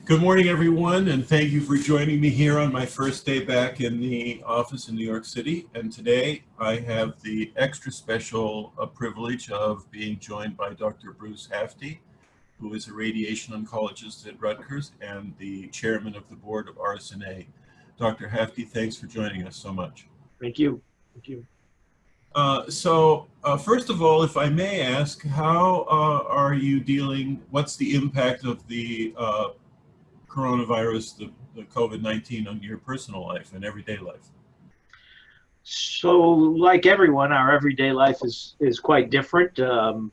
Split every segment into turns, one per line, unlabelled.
Good morning, everyone, and thank you for joining me here on my first day back in the office in New York City. And today I have the extra special privilege of being joined by Dr. Bruce Haffty, who is a radiation oncologist at Rutgers and the chairman of the board of RSNA. Dr. Haffty, thanks for joining us so much.
Thank you. Thank you.
First of all, if I may ask, how are you dealing, what's the impact of the coronavirus, the COVID-19 on your personal life and everyday life?
So, like everyone, our everyday life is quite different. The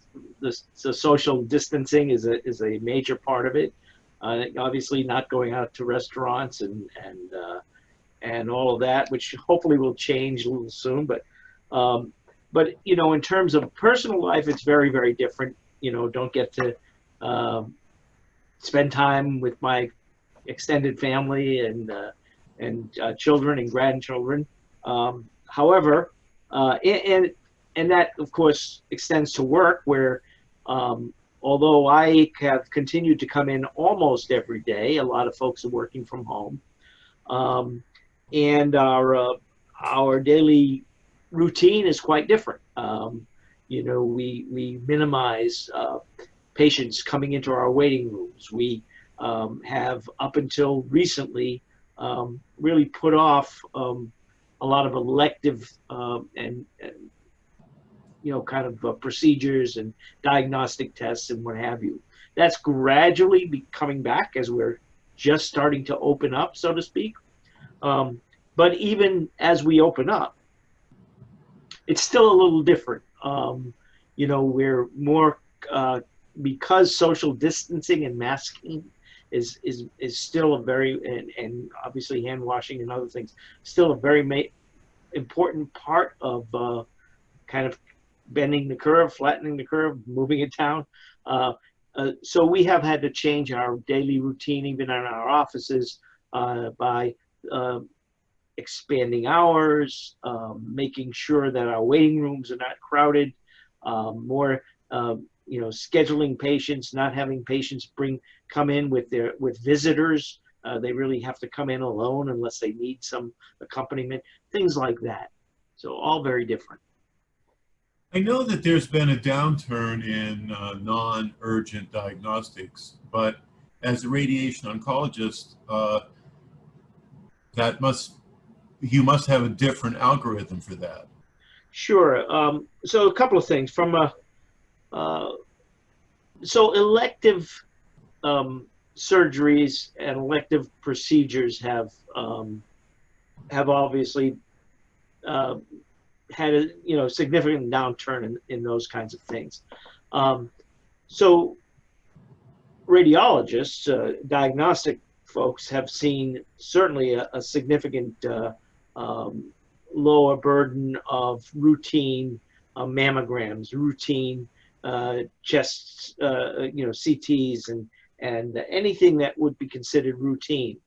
social distancing is a major part of it. Obviously, not going out to restaurants and all of that, which hopefully will change a little soon. But you know, in terms of personal life, it's very, very different. You know, don't get to spend time with my extended family and children and grandchildren. However, and that of course extends to work, where although I have continued to come in almost every day, a lot of folks are working from home, and our daily routine is quite different. You know, we minimize patients coming into our waiting rooms. We have up until recently really put off a lot of elective and you know, kind of procedures and diagnostic tests and what have you. That's gradually coming back as we're just starting to open up, so to speak. But even as we open up, it's still a little different. You know, we're more because social distancing and masking is still a very, and obviously hand washing and other things, still a very important part of kind of bending the curve, flattening the curve, moving it down. So we have had to change our daily routine, even in our offices, by expanding hours, making sure that our waiting rooms are not crowded, more you know, scheduling patients, not having patients come in with visitors. They really have to come in alone unless they need some accompaniment, things like that. So all very different.
I know that there's been a downturn in non-urgent diagnostics, but as a radiation oncologist, you must have a different algorithm for that.
Sure. So a couple of things from so elective surgeries and elective procedures have obviously had a significant downturn in those kinds of things. So radiologists, diagnostic folks, have seen certainly a significant lower burden of routine mammograms, routine chest, CTs, and anything that would be considered routine.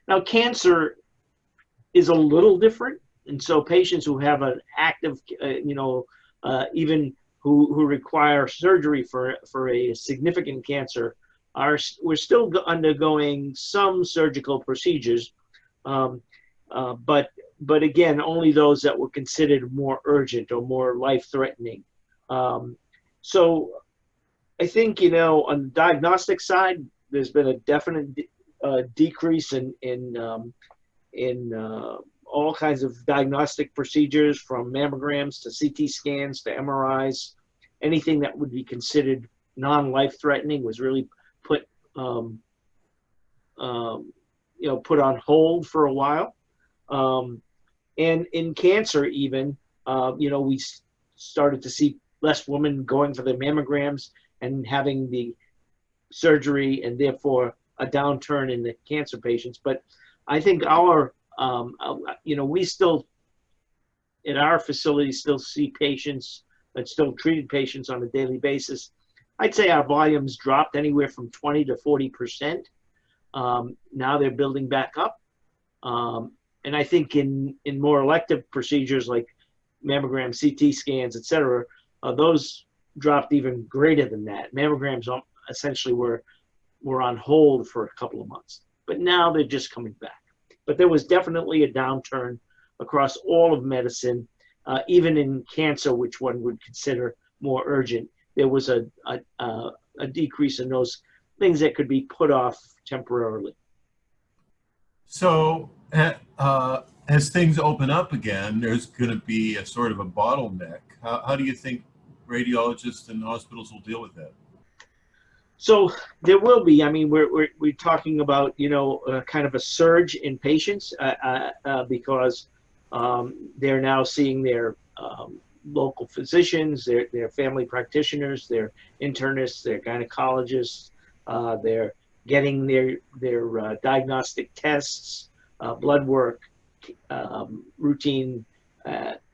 Now, cancer is a little different, and so patients who have an active, even who require surgery for a significant cancer, we're still undergoing some surgical procedures, but again, only those that were considered more urgent or more life-threatening. So I think, on the diagnostic side, there's been a definite decrease in all kinds of diagnostic procedures, from mammograms to CT scans to MRIs. Anything that would be considered non-life-threatening was really put on hold for a while. And in cancer, even, we started to see less women going for the mammograms and having the surgery, and therefore a downturn in the cancer patients. But I think we still, in our facility, still see patients, and still treated patients on a daily basis. I'd say our volumes dropped anywhere from 20 to 40%. Now they're building back up. And I think in more elective procedures like mammogram, CT scans, et cetera, those dropped even greater than that. Mammograms essentially were were on hold for a couple of months, but now they're just coming back. But there was definitely a downturn across all of medicine, even in cancer, which one would consider more urgent. There was a decrease in those things that could be put off temporarily.
So as things open up again, there's going to be a sort of a bottleneck. How do you think radiologists and hospitals will deal with that?
So there will be. I mean, we're talking about, you know, kind of a surge in patients because they're now seeing their local physicians, their family practitioners, their internists, their gynecologists. They're getting their diagnostic tests, blood work, routine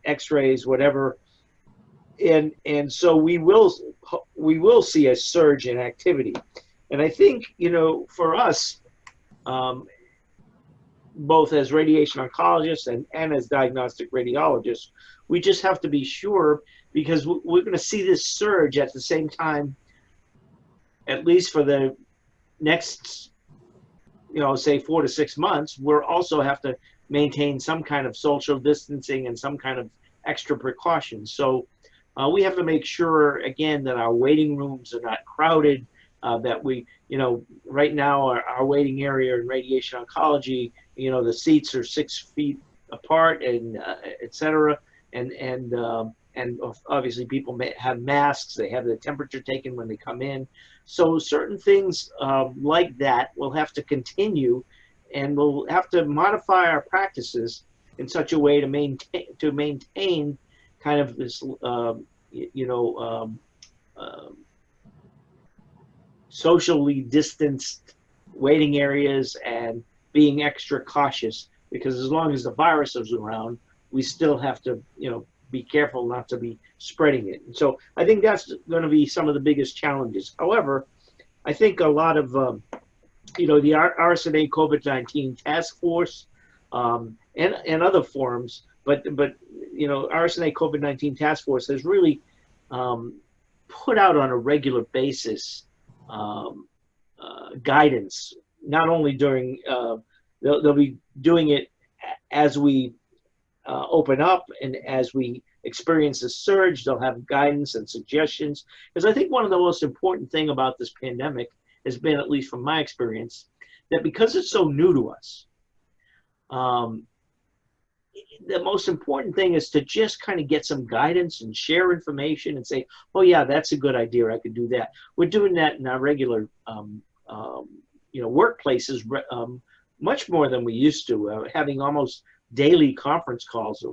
X-rays, whatever. And so we will see a surge in activity. And I think, you know, for us, both as radiation oncologists and as diagnostic radiologists, we just have to be sure, because we're going to see this surge at the same time, at least for the next, you know, say 4 to 6 months. We'll also have to maintain some kind of social distancing and some kind of extra precautions. So we have to make sure, again, that our waiting rooms are not crowded, that we, you know, right now our waiting area in radiation oncology, you know, the seats are 6 feet apart, and et cetera. And obviously people may have masks, they have their temperature taken when they come in. So certain things like that will have to continue, and we'll have to modify our practices in such a way to maintain kind of this, socially distanced waiting areas, and being extra cautious, because as long as the virus is around, we still have to, you know, be careful not to be spreading it. And so I think that's going to be some of the biggest challenges. However, I think a lot of, you know, the RSNA COVID-19 task force and other forums, but you know, RSNA COVID-19 task force has really put out on a regular basis guidance, not only during, they'll be doing it as we open up and as we experience a surge. They'll have guidance and suggestions. Because I think one of the most important thing about this pandemic has been, at least from my experience, that because it's so new to us, the most important thing is to just kind of get some guidance and share information and say, oh yeah, that's a good idea, I could do that. We're doing that in our regular you know, workplaces much more than we used to, having almost daily conference calls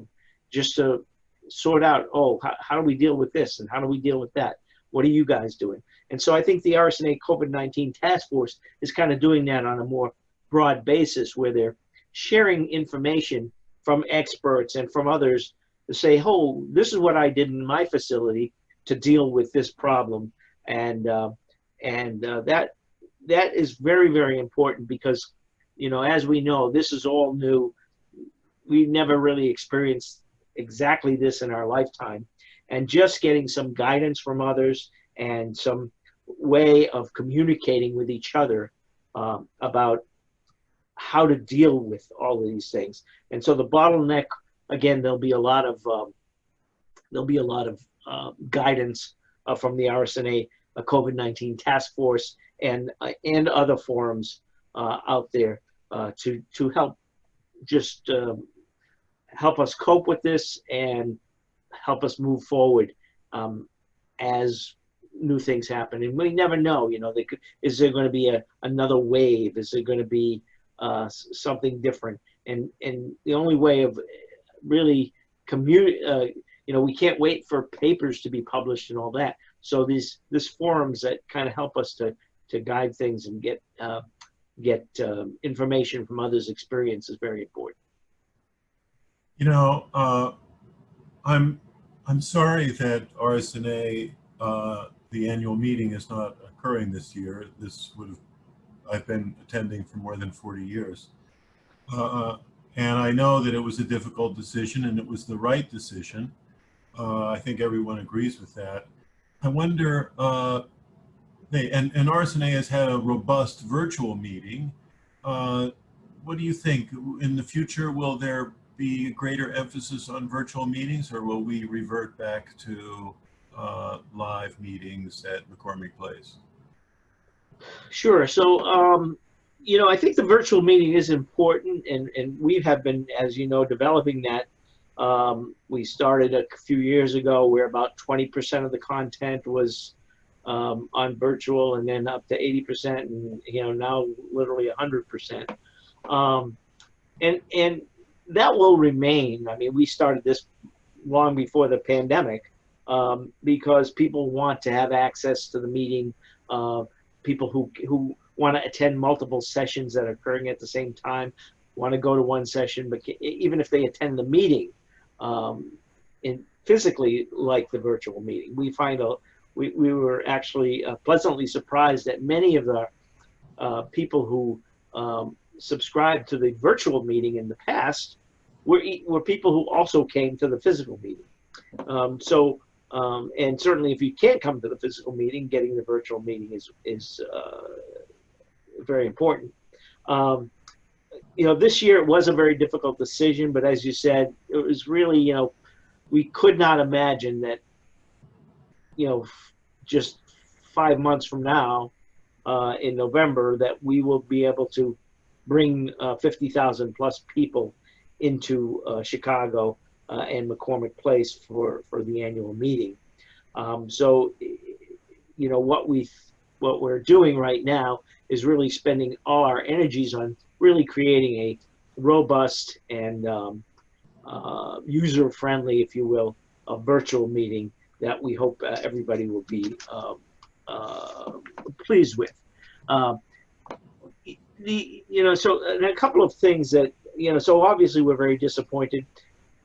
just to sort out, oh, how do we deal with this, and how do we deal with that? What are you guys doing? And so I think the RSNA COVID-19 task force is kind of doing that on a more broad basis, where they're sharing information from experts and from others to say, oh, this is what I did in my facility to deal with this problem. And that is very, very important, because, you know, as we know, this is all new. We've never really experienced exactly this in our lifetime. And just getting some guidance from others and some way of communicating with each other about how to deal with all of these things. And so the bottleneck, again, there'll be a lot of guidance from the RSNA COVID-19 task force and other forums out there to help just help us cope with this and help us move forward as new things happen. And we never know, you know, is there going to be another wave? Is there going to be something different? And the only way of really you know, we can't wait for papers to be published and all that. So these forums that kind of help us to guide things and get information from others' experience is very important.
You know, I'm sorry that RSNA, the annual meeting, is not occurring this year. I've been attending for more than 40 years. And I know that it was a difficult decision, and it was the right decision. I think everyone agrees with that. I wonder, And RSNA has had a robust virtual meeting. What do you think? In the future, will there be a greater emphasis on virtual meetings, or will we revert back to live meetings at McCormick Place?
Sure. So, I think the virtual meeting is important, and we have been, as you know, developing that. We started a few years ago where about 20% of the content was on virtual, and then up to 80%, and now literally 100%. And that will remain. I mean, we started this long before the pandemic because people want to have access to the meeting. People who want to attend multiple sessions that are occurring at the same time want to go to one session, but even if they attend the meeting in physically, like the virtual meeting, we find we were actually pleasantly surprised that many of the people who subscribed to the virtual meeting in the past were people who also came to the physical meeting. And certainly, if you can't come to the physical meeting, getting the virtual meeting is very important. This year it was a very difficult decision, but as you said, it was really, we could not imagine that, just 5 months from now, in November, that we will be able to bring 50,000 plus people into Chicago and McCormick Place for the annual meeting. So, what we're doing right now is really spending all our energies on really creating a robust and user-friendly, if you will, a virtual meeting that we hope everybody will be pleased with. So and a couple of things that, so obviously we're very disappointed.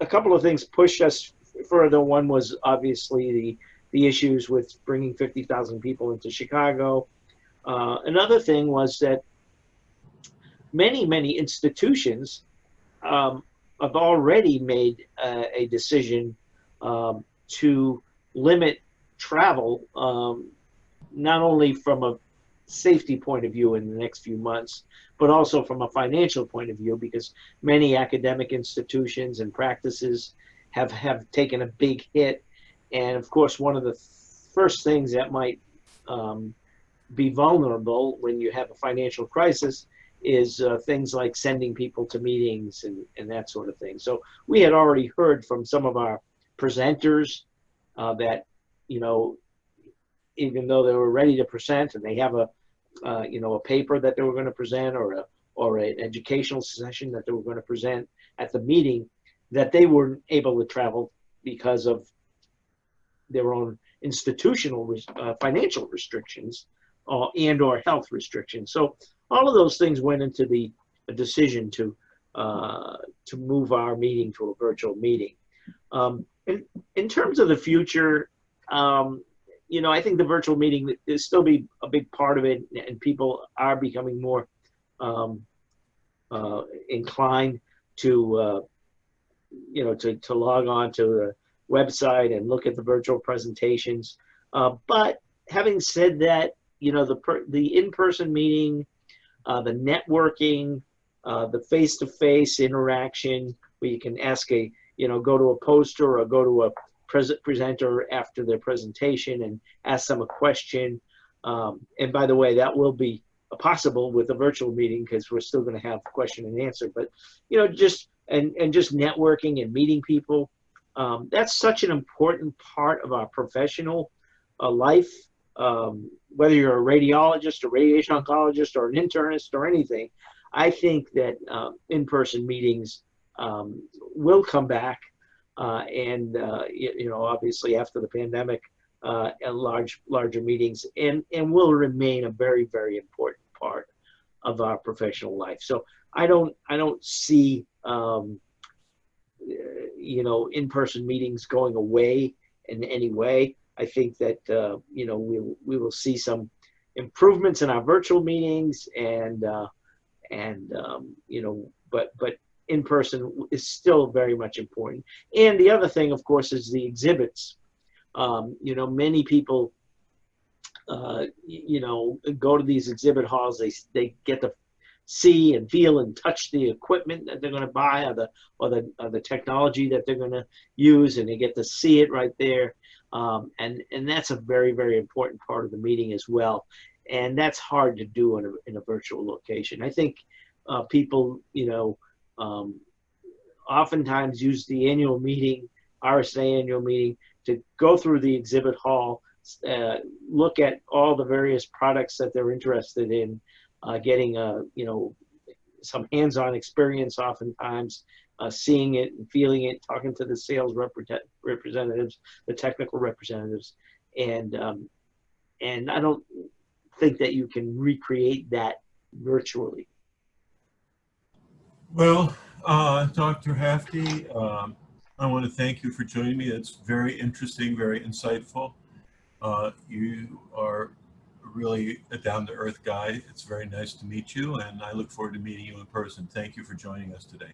A couple of things pushed us further. One was obviously the issues with bringing 50,000 people into Chicago. Another thing was that many institutions have already made a decision to limit travel, not only from a safety point of view in the next few months, but also from a financial point of view, because many academic institutions and practices have taken a big hit. And of course, one of the first things that might be vulnerable when you have a financial crisis is things like sending people to meetings and that sort of thing. So we had already heard from some of our presenters that, even though they were ready to present and they have a paper that they were going to present or an educational session that they were going to present at the meeting, that they weren't able to travel because of their own institutional financial restrictions and or health restrictions. So all of those things went into the decision to move our meeting to a virtual meeting. In terms of the future, I think the virtual meeting is still be a big part of it, and people are becoming more inclined to log on to the website and look at the virtual presentations. But having said that, the in-person meeting, the networking, the face-to-face interaction, where you can ask go to a poster or go to a presenter after their presentation and ask them a question. And by the way, that will be possible with a virtual meeting because we're still going to have question and answer. But just networking and meeting people, that's such an important part of our professional life. Whether you're a radiologist, a radiation oncologist, or an internist, or anything, I think that in-person meetings will come back. And obviously after the pandemic, larger meetings, and will remain a very, very important part of our professional life. So I don't see in-person meetings going away in any way. I think that we will see some improvements in our virtual meetings, but in person is still very much important. And the other thing, of course, is the exhibits. Many people you know, go to these exhibit halls. They get to see and feel and touch the equipment that they're going to buy, or the technology that they're going to use, and they get to see it right there. And that's a very, very important part of the meeting as well. And that's hard to do in a virtual location. I think people, you know, oftentimes use the annual meeting, RSNA annual meeting, to go through the exhibit hall, look at all the various products that they're interested in, getting you know, some hands-on experience oftentimes, seeing it and feeling it, talking to the sales representatives, the technical representatives, and I don't think that you can recreate that virtually.
Well, Dr. Haffty, I want to thank you for joining me. It's very interesting, very insightful. You are really a down-to-earth guy. It's very nice to meet you, and I look forward to meeting you in person. Thank you for joining us today.